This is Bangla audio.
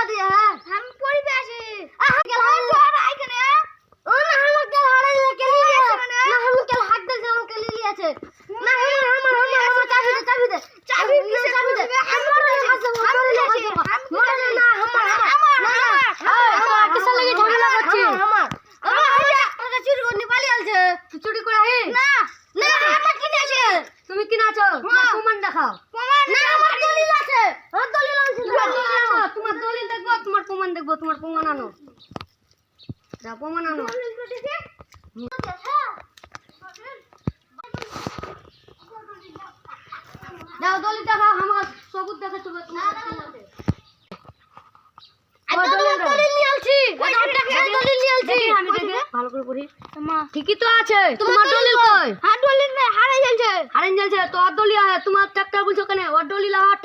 টাকা দিয়ে হ্যাঁ हम पड़ी पे आसे গেল और आई कने ও না আমার গেল হারাই দিলে কে নিয়ে না আমি গেল হাত দিল আমার কে নিয়ে আছে না আমার চাবি দে चाबी किसे চাবি দে हम মরে না আমার কিসের লাগি ঝামেলা করছিস তোরা চুরি করে পালিয়ে আলছে চুরি করে হে ना ना हम किने আছে তুমি কি নাচো প্রমাণ দেখাও প্রমাণ না আমার দলিল আছে আমার দলিল আছে তোমার দলিল দেখবো তোমার প্রমাণ দেখবো তোমার প্রমাণ আনো যা প্রমাণ আনো যাও দলিল দেখাও আমার সবুত দেখে তুমি তোমার দলিল নিয়ে আলছি দলিল নিয়ে আলছি আমি দেখে ভালো করে পড়ি ঠিকই তো আছে তোমার দলিল কই हां डोली में हारे चलছে হারেন যাচ্ছে তো আর দলিল আছে তোমার ট্রাক্টর বলছো কেন ওর দলিল আর